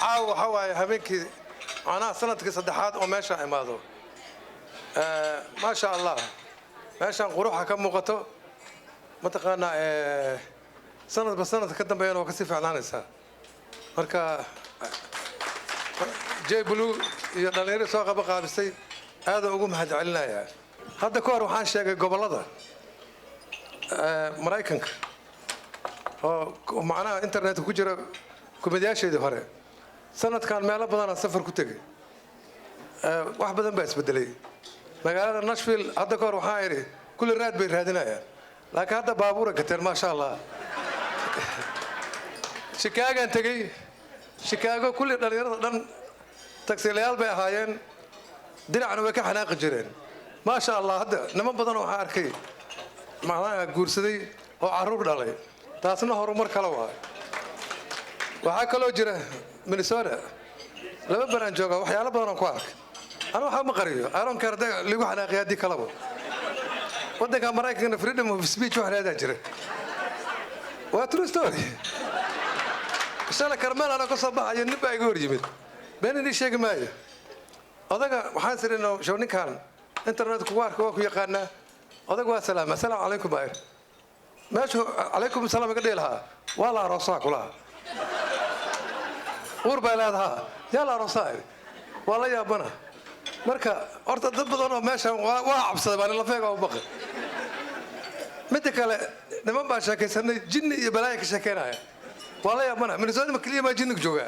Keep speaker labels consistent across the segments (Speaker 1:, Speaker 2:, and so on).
Speaker 1: caawa waxa waaye habeenkii anaa sanadkii saddexaad oo meesha imaado maasha allah meeshaan quruxa ka muuqato mataqaanaa sanadba sanadka ka dambeeyana waa kasii ficnaanaysaa marka jay blue iyo dhalinyaro soo qaabisay aadaan ugu mahadcelinayaa hadda ka hor waxaan sheegay gobollada maraykanka oo macnaha internetka ku jira kumadayaasheedii hore sanadkan meelo badanaa safar ku tegay wax badan baa isbedelay magaalada Nashville hadda ka hor waxaan idhi kulli raad bay raadinayaan laakiin hadda baabuura gateen maasha allah Chicago tagay Chicago kulli dhalinyarada dhan taksiilayaal bay ahaayeen dinacna way ka xanaaqi jireen maasha allah hadda niman badan oo waxaan arkay macnaha guursaday oo carruur dhalay taasna horumar kale waa waxaa kaloo jira Minnesota laba banaan jooga waxyaalo badan oo ku arkay أنا ما هم قريو أنا كاردا اللي واحد قيادي كلامه ودك أمريكا فريدم أوف سبيتش واحد هذا جرى واترو ستوري سأل كرمان أنا قصة بقى ينبع يقول جميل بيني شيء معي هذاك محاسر إنه شوني كان إنترنت كوار كوار يقارنا هذاك والسلام السلام عليكم باير ما شو عليكم السلام قد لها ولا رصاك ولا قرب هذا يلا رصاك والله يا بنا marka horta dad badan oo meeshan waa cabsaday baan la feego baqay mid kale niman baa sheekaysanay jinni iyo balaayo ka sheekeynaya wala yaabana Minnesota ma kaliya ma jinni jooga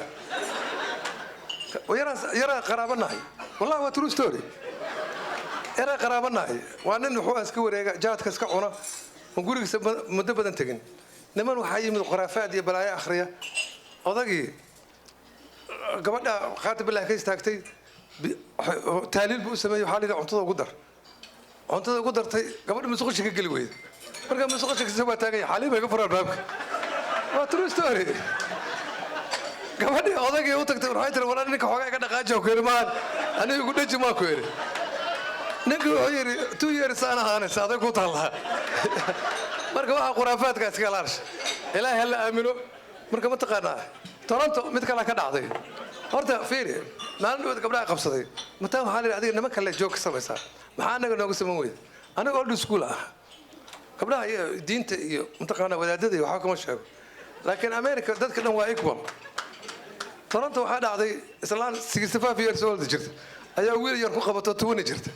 Speaker 1: yara qaraabanahay wallahi waa true story yara qaraabanahay waa nin wuxuu iska wareega jaadka iska cuna oo gurigiisa muddo badan tagin niman waxa yimid quraafaad iyo balaayo akhriya odagii gabadha qaatib bilaa ka istaagtay taaliil buu sameeyay waxa la cuntada ugu dartay gabadha masqusha ka gali weeyay marka masqusha ka soo taagay xaliim ay ka furan baabka waa true story gabadhi odagii u tagtay waxay tiri walaal ninka xogaa ka dhaqaajo ku irmaan aniga ugu dhaji ma ku yiri ninka wuxuu yiri 2 years ana ahaan saaday ku taala marka waxa quraafaadka iska laash ilaahay la aamino marka ma taqaanaa Toronto mid kale ka dhacday horta fiiri maalin wada gabdhaha qabsaday mataa waxa la adiga niman kale joog ka samaysaa maxaa anaga nooga sameyn weyd anaga old school ah gabdhaha diinta iyo mutaqaana wadaadada waxa kama sheego laakiin America dadka dhan waa equal Toronto waxa dhacday islaan 65 years old jirta ayaa wiil yar ku qabato 20 jirta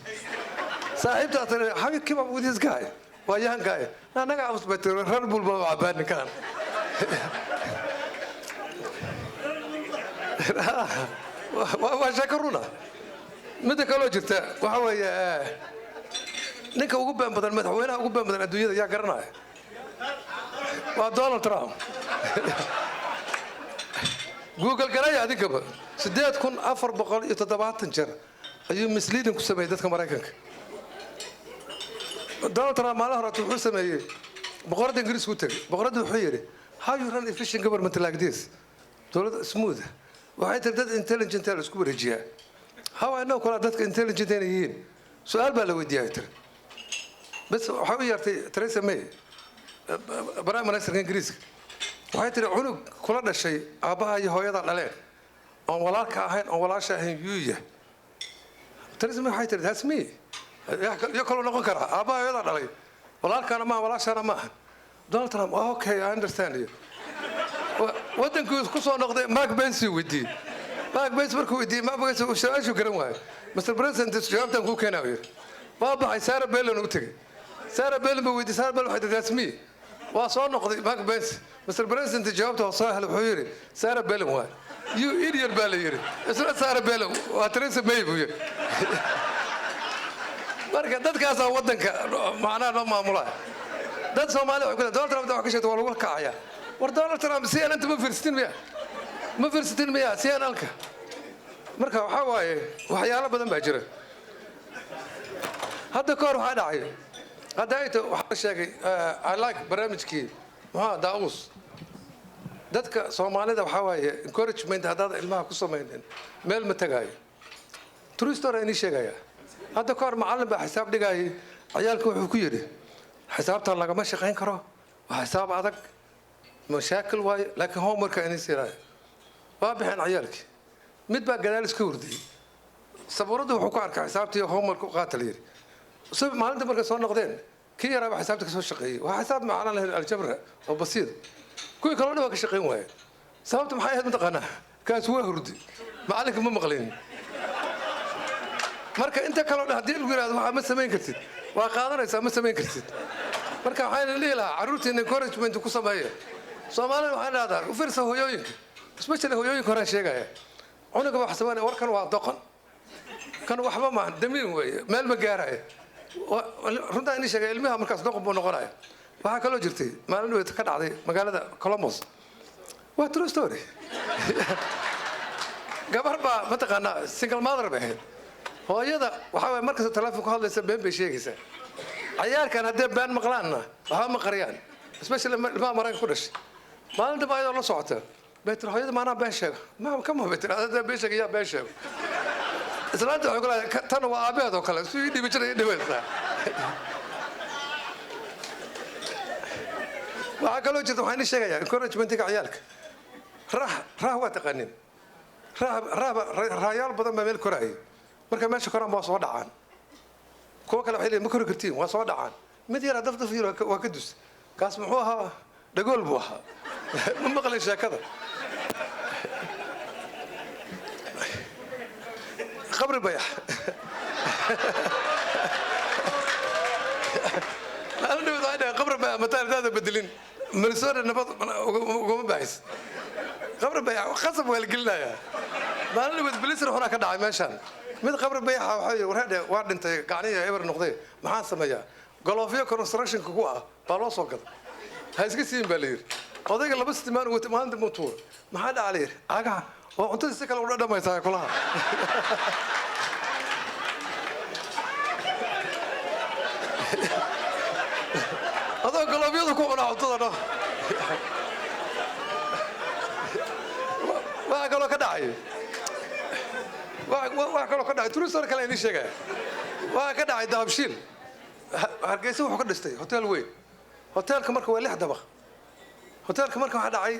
Speaker 1: saaxiibta tiri habib kiba with this guy waa young guy anaga ausbato ran bulba waa baan kan وشكرنا متى كلو جرت وحوي نك ugu been badan madaxweynaha ugu been badan adduunyada yaa garanay waa Donald Trump Google garay adiga 8470 jeer ayuu misleading ku sameeyay dadka Mareykanka Donald Trump malaha hore wuxuu sameeyay boqorada Ingiriiska u tagay boqorada wuxuu yiri how you run efficient government like this dawladda smooth waxay tir dad intelligent ah isku wareejiyaa how I know kala dadka intelligent ay yihiin su'aal baa la weydiiyay tir bas waxa uu yartay Theresa May Prime Minister Ingiriiska waxay tir cunug kula dhashay aabaha iyo hooyada dhaleen oo walaalka ahayn oo walaasha ahayn yuuya Theresa May waxay tir that's me ya kala noqon kara aabaha hooyada dhalay walaalkana ma walaashana ma Donald Trump okay I understand you waddanku isku soo noqday Mark Pence wadi Mark Pence markuu wadi ma bagays uu su'aashu garan waay Mr President jawaabtan ku keenayo baba ay Sarah Palin u tagay Sarah Palin buu wadi Sarah Palin waxay that's me waa soo noqday Mark Pence Mr President jawaabta waa sahal wuxuu yiri Sarah Palin waay you idiot baa la yiri isla Sarah Palin waa Theresa May buu yiri marka dadkaas waddanka macnaha loo maamulay dad Soomaali oo kale Donald Trump wax ka sheegtay waa lagu kacaya war Donald Trump si aan inta ma fiirsatin miya si aan alka marka waxa waaye waxyaalo badan baa jira hadda koor waxa dhacay qadaayto waxa sheegay I like barnaamijkii waxa daawus dadka Soomaalida waxa waaye encouragement hadda ilmaha ku sameeyeen meel ma tagaayo true story ani sheegaya hadda koor macallin baa xisaab dhigay ciyaalku wuxuu ku yiri xisaabta laga ma shaqeyn karo waa xisaab adag مشاكل واي لكن هو مركز إني سيراي waa bixeen ciyaalkii mid baa gadaal iska hurdiyey sabuuradda wuxuu ku arkay xisaabtii homework u qaata la yidhi maalinta markay soo noqdeen kii yaraaba xisaabta ka soo shaqeeyey waa xisaab macnaan lahayn aljabra oo basiid kuwii kaloo dhan waa ka shaqayn waayeen sababta maxay ahayd mataqaanaa kaas waa hurdi macalinka ma maqlin marka inta kaloo dhan haddii lagu yidhahdo waxaa ma samayn kartid waa qaadanaysaa ma samayn kartid marka waxaan dhihi lahaa carruurtiina encouragement ku sameeya soomaalida waxaan dhahdaa u fiirsa hooyooyinka especially hooyooyinka horaan sheegaya cunuga wax sameynaya warkan waa doqon kan waxba maahan damiin weeye meel ma gaaraya runtaa inii sheegay ilmaha markaas doqon buu noqonaya waxaa kaloo jirtay maalin dhaweyd ka dhacday magaalada Columbus waa true story gabar baa mataqaanaa single mother bay ahayd hooyada waxaa waay markasta telefoon ku hadlaysa been bay sheegaysaa ciyaalkan haddee been maqlaanna waxba ma qariyaan especially ilmaha maraykanka ku dhashay maalinta baa ayadoo la socota bay tiri hooyada maanaa been sheega kama bay tiri adada been sheega yaa been sheego islaanta waxay ku leedahay tan waa aabeed oo kale suu ii dhibi jiray dhibaysaa waxaa kaloo jirta waxaan ii sheegayaa encouragementiga ciyaalka raah waa taqaanin raayaal badan baa meel koraayay marka meesha koraan waa soo dhacaan kuwa kale waxay leeyihin ma kori kartiin waa soo dhacaan mid yaraa daf yar waa ka dus kaas muxuu ahaa dhagool buu ahaa ma maqlin sheekada qabri bayax qabri bayax mataardaada bedelin minnesota nabad ugama baxays qabri bayax qasab waa la gelinayaa maalin dhaweyd biliser horaa ka dhacay meeshaan mid qabri bayaxa waxaa warhaadhe waa dhintay gacnihi eber noqday maxaan sameeyaa goloofyo constructionka ku ah baa loo soo gada ha iska siin baa la yidhi odayga 2 sitimaan wata maalinta muu tuura maxaa dhaca la yidhi agaha oo cuntada si kale ula dhamaysaa kulaha adoo goloofyadu ku cunaa cuntada dho waxaa kaloo ka dhacay waa kaloo ka dhacay turistar kale idin sheegaya waa ka dhacay dahabshiil hargeysa wuxuu ka dhistay hotel weyn hotelka marka waa 6 dabaq hotelka marka waxaa dhacay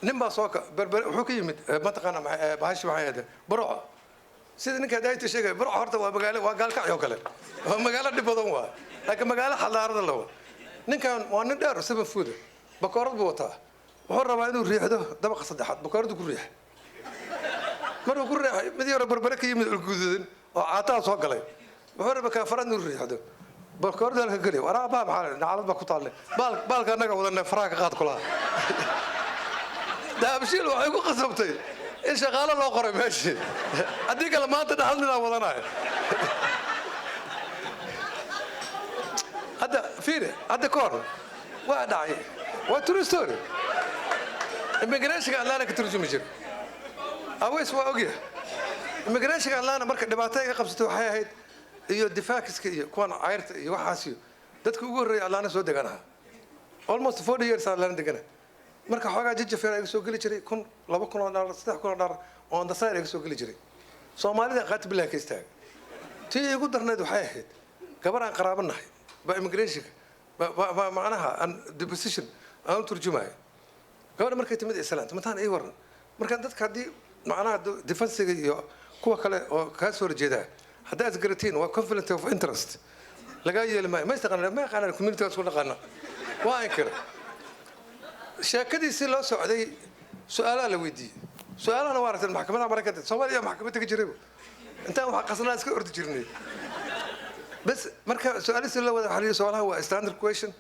Speaker 1: nin baa soo wuxuu ka yimid mataqaana bahashi maxay ahayd burco sida ninka daayta sheegay burco horta waa magaalo waa gaalkacyo kale waa magaalo dhib badan waa laakiin magaalo xalaarada lawa ninkan waa nin dheer 7 foot bakoorad buu wataa wuxuu rabaa inuu riixdo dabaqa saddexaad bakooradu ku riix markuu ku riixay mid yar barbare ka yimid ulgududan oo caataa soo galay wuxuu rabaa ka farad inuu riixdo bakoorada halka galiy waraa baa maxaa nacalad baa ku taallay baalka anaga wadanay faraha ka qaad kulaha daabshiil waxay ku qasabtay in shaqaale loo qoray meeshii haddii kale maanta dhaxal ninaa wadanaya hadda fiiri hadda ka hor waa dhacay waa true story immigrationka Atlanta ka turjumi jira aweys waa ogyahay immigrationka Atlanta marka dhibaato ay qabsatay waxay ahayd iyo difaaciska iyo kuwan cayrta iyo waxaas iyo dadka ugu horreeyay Atlanta soo deganaha almost 40 years Atlanta degana marka xoogaa jajafeer ay soo gali jiray 2,000 $3,000 on the side ay soo gali jiray Soomaalida qaat billaah ka istaag tii ugu darneed waxay ahayd gabar aan qaraabanahay ba immigrationka ba macnaha an deposition aan turjumay gabar markay timid Islaanta mataan ay waran marka dadka hadii macnaha defensiga iyo kuwa kale oo ka soo horjeeda hadda asgaratiin waa conflict of interest laga yeelmay ma istaqaan ma qaanan community isku dhaqana waa inkir sheekadiisii loo socday su'aalaha la weydiiyey su'aalahana waa aragtay maxkamadda Mareykanka Soomaaliya maxkamadda ka jiray intaan wax qasnaa iska ordi jirnay bas marka su'aalaha la wada xaliyo su'aalaha waa standard question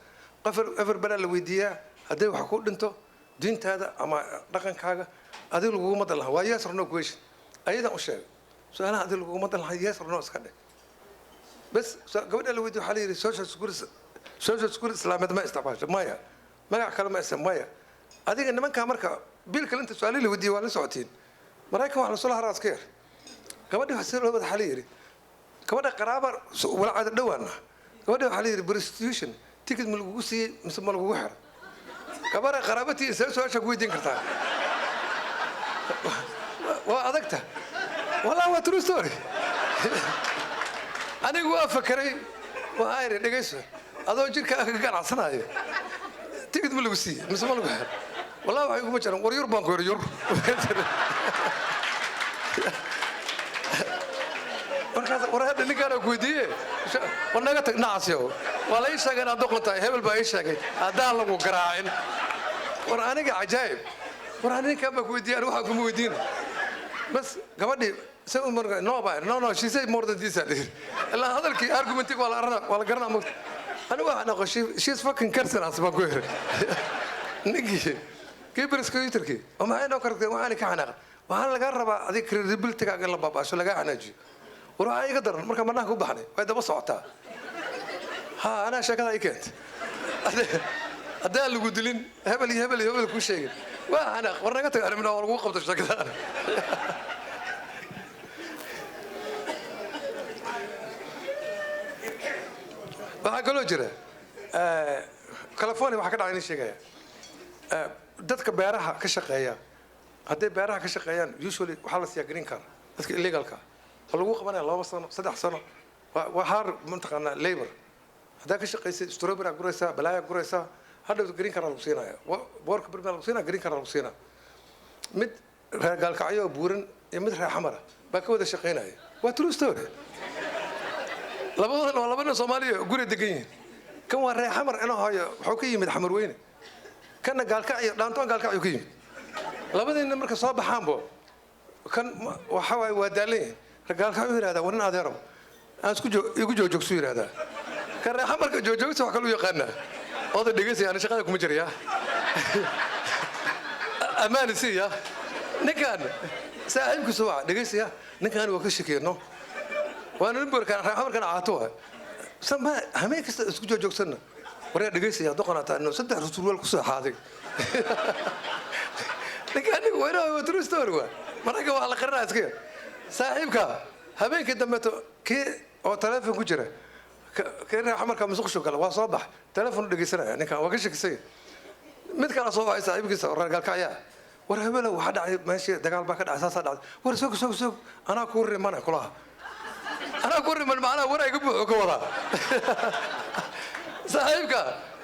Speaker 1: ever bana la weydiiyaa haddii wax ku dhinto diintaada ama dhaqankaaga adiga lagu madan lahaa waa yes or no question ayada u sheeg su'aalaha adiga lagu madan lahaa yes or no iska dhig bas gabadha la weydiiyo waxa la yiri social school islaamada ma isticmaasho maya magac kale ma isticmaasho maya adiga nimanka marka bil kale inta su'aalaha la weydiiyo waa la socotiin maraykan wax la soo haraas ka yar gabadha wax soo wada xali yiri gabadha qaraaba walaacada dhawaana gabadha waxa la yiri prostitution ticket ma lagu siiyay mise ma lagu xiro gabadha qaraabatii soo weydiin kartaa waa adagta والله waa true story anigu waa fakaray waa ayri dhageyso adoo jirka ka ganacsanayo tigid ma lagu siiyay mise ma lagu xiro والله waxay kuma jiraan war yur baan ku yur markaas warada ninkaan ku weydiiyay wanaga tag naasiyo wala ii sheegay aad doqontahay hebel baa ii sheegay hadaan lagu garaacin war aniga ajaayib war aniga ma ku weydiiyay waxa kuma weydiin bas gabadhi say umar no she said more than this illa hadalkii argumentig wala garana ma aniga waxa noqoshay she's fucking cursing as ba ku yiri nigi كبرس كيتركي وما أنا كرت وأنا كحنا وأنا لقى ربع هذيك credibility كأجل لبابا شو لقى حناجي وراح يقدر مركب مناه هو بحني وهذا بس عطاه ها أنا شكلها يكنت هذا اللي قدلين هبلي كل شيء وأنا ورنا قلت أنا من أول وقفت الشكل هذا بقولوا جرا كاليفورنيا وحكيت عن الشيء dadka beeraha ka shaqeeya haday beeraha ka shaqeeyaan usually waxa la siyaa green card dadka illegalka oo lagu qabanaya 2 sano 3 sano waa har mantaqana labor hadaa ka shaqeysay strawberry guraysa balaaya guraysa hadda green card lagu siinaya work permit lagu siinaya green card lagu siinaya mid reegaalkacyo buuran iyo mid reer xamara ba ka wada shaqeynaya waa true story labadana Soomaaliya guri degan yihiin kan waa reer xamar inuu hooyo wuxuu ka yimid xamar weyne كان قال كعي دانتون قال كعي يقيم لابد إن مركز صاب حامبو كان وحوي ودالين قال كعي هذا ورنا هذا رب أنا يقول جو سوير هذا كان راح مركز جو سوا كلو يقنا هذا دقيسي أنا شغالكم مجريا أمان سيا نكان ساعدك سوا دقيسي نكان وكش كيرنو وأنا نبر كان راح مركز عاتوها سما هميك اسكو جو سنة وريا دقيسي دوقنا إنه صدق رسول كسر حاضر لكن وين هو تروس تروى مرة قال على قرنا أسكير صاحبك هبين كده متو كي أو تلفون كجرة كنا حمر كم مسخ شغل وصباح تلفون دقيسنا يعني كان وقش كسي مت كان صباح صاحبك صار قال كايا ورا هبلا واحد ماشي دقال باكر أساسا دعوة ورا سوق أنا كوري مانا كلها أنا كوري من معنا ورا يقبل كورا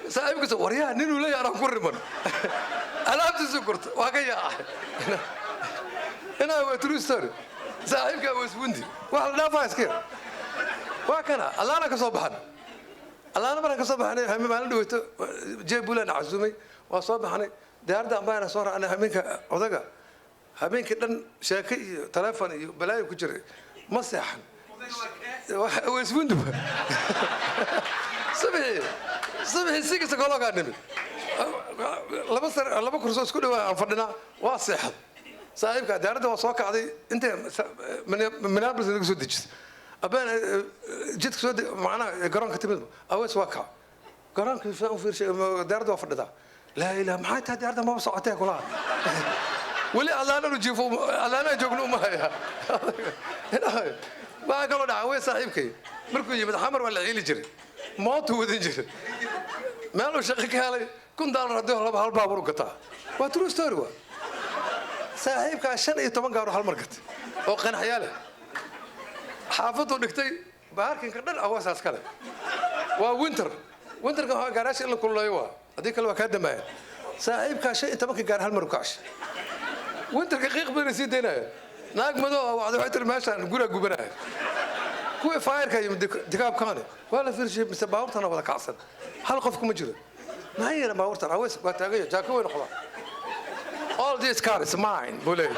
Speaker 1: صاحبك وريا نينو لا يعرف كل من أنا أبتسكرت وهكذا أنا هو تروستر صاحبك هو سبندي واحد لا فايز كير وهكذا الله أنا كصبحنا الله أنا كصبحنا هم ما عنده جيبوا لنا عزومي وصبحنا دار ده ما أنا صار أنا همينك أذكر همينك لن شاكي تلفوني بلاي كجري مسيحن هو سبندي صبحي سيكس كولا قاعدين لما كرسوس كله فردنا واصح صاحبك دارده وصاك عادي انت من ابرز انك سودج ابان جيت سود معنا قران كتبت او سواكا قران في شيء دارده وفردها لا اله ما حتى دارده ما صعتها كلها ولي الله انا نجيفو الله جوجنو ما هي ما قالوا دعوه صاحبك مركو يمد حمر ولا عيل جري موت ودين جري مالو شقك هالي كن دار ردوه لبا هالبابور قطع واترو ستوري صاحبك عشان يتمن قارو هالمرقت oo qanaxyaale xaafadu dhigtay baarkin ka dhan awaasaas kale waa winter ka waxa gaaraash la kululayo waa hadii kale waa ka dhamaan saaxiibka shay inta markii gaar hal mar u kacsh winter ka qiiq badan si deynaa naag madow waxay tir meeshan gura gubanaa kuwa fire-ka iyo dikaab kaane wala fiirshay mise baawrtana wada kacsan hal qof kuma jiro ma yeelay baawrtana awees waa taagay jaako weyn qola all this car is mine bulay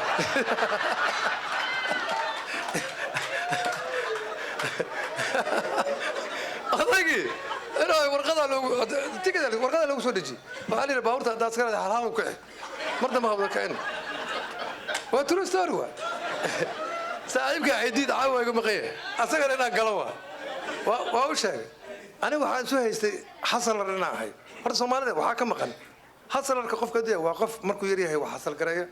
Speaker 1: adagi أنا ورقة لو تكذا ورقة لو سودجي فعلي الباورت هذا سكر حرام وكه مرة ما هو كائن وتروح ستاروا سايب قاعد عاوي يقوم قيه أسكر أنا قلوا وأوش أنا واحد سوى حصل لنا هاي هذا سومالي وحكم مقن حصل لك قف كده وقف مركو يريه هي وحصل كرايه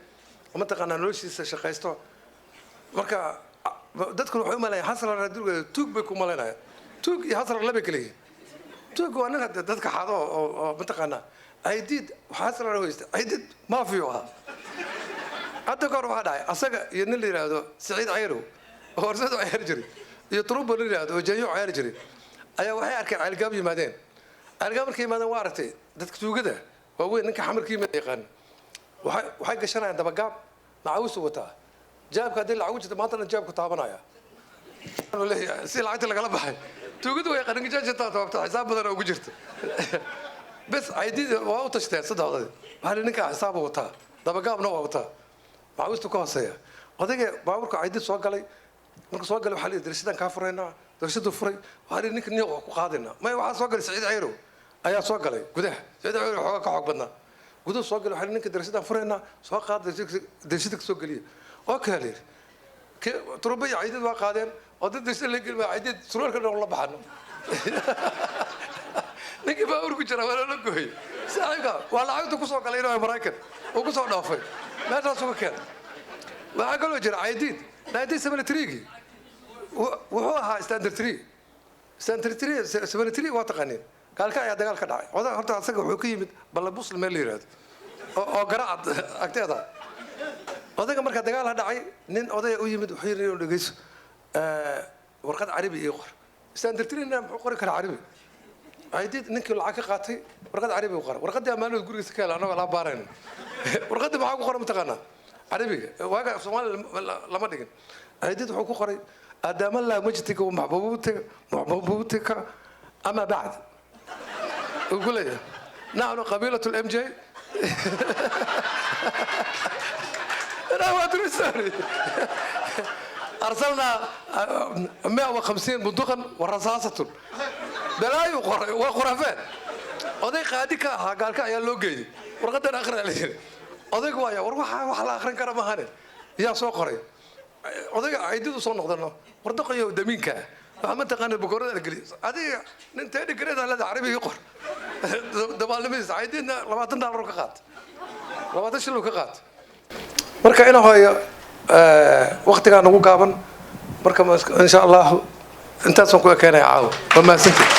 Speaker 1: وما تقنا نلوش شقيستو مركا dadku wuxuu malay xasal raadulka tuug bay ku malaynayaa tuug iyo xasal laba kaliya tuug waa nin dadka xado oo mataqaana aydid xasal raadulka aydid ma fiyo hadda kor waxa dhacay asaga iyo nin la yiraahdo Saciid Cayro oo horsado ay jiri iyo Turubo la yiraahdo oo Jayo ay jiri ayaa waxay arkay algaab yimaadeen algaab markay yimaadeen waa aragtay dadka tuugada waa weyn ninka xamarkii ma yaqaan waxay gashanayaan dabagaab macawis wataa jaabka hadii lacag jirta maanta jaabku taabanaya si lacagta lagala baxay tuugadu way qaran gajaajta taabta xisaab badan ugu jirta bas aydid waa u tashteen saddexdood waxaa ninka xisaab wataa dabagaabna waa wataa macawistu ka hooseeya odayga baaburka aydid soo galay marka soo galay waxaa la darshadan ka furayna darshadu furay waxaa ninka niyo ku qaadina ma waxa soo galay Saciid Ceyro ayaa soo galay gudaha Saciid Ceyro xoog ka xoog badnaa gudaha soo galay waxaa ninka darshadan furayna soo qaad darshada ka soo galiya oo kale تربي عيدد وقادين ودد السنة اللي عيدد سرور كنا والله بحنا نيجي بقى أورك جرا ولا نقولي ساعة والله عيدو كسر قليلا أمريكان وكسر نافع ما ترى كان ما أقوله جرا عيدد عيدد سبعة تريقي وهو ها ستاندر تري سبعة تري واتقنين قال كا قال كداعي هذا هذا أصلا حكيم بلا بوص المليارات أو قرأت أكتر odayga marka dagaal ha dhacay nin oday u yimid wuxuu yiri dhageyso warqad carabi iyo qor standardina wuxuu qori kara carabi aydid ninkii lacag ka qaatay warqad carabi u qor warqadii amaanada gurigiisa ka helay anaga la baareen warqadii maxaa ku qoran mataqaana carabiga waaga Soomaali lama dhigin aydid wuxuu ku qoray adama la majtiga mahbubutika ama baad ugu leeyahay nahnu qabiilatu MJ أنا ما أدري سوري أرسلنا 150 بندقا ورصاصة دلاي وخرافات أضيق هذيك قال كا يا لوجي ورقدنا آخر عليه أضيق ويا وروح وحلا آخرين كرام هاني يا سوقري أضيق عيدو صون نقدرنا وردق يا دمينك فهم تقاني بكرة الإنجليز هذه ننتهي كريد على عربي يقر دبال لميز عيدنا لما تندار ركعات لما تشيل ركعات marka inuu hayo waqtiga nagu gaaban marka insha Allah intaas aan ku keenay caaw ma maasantii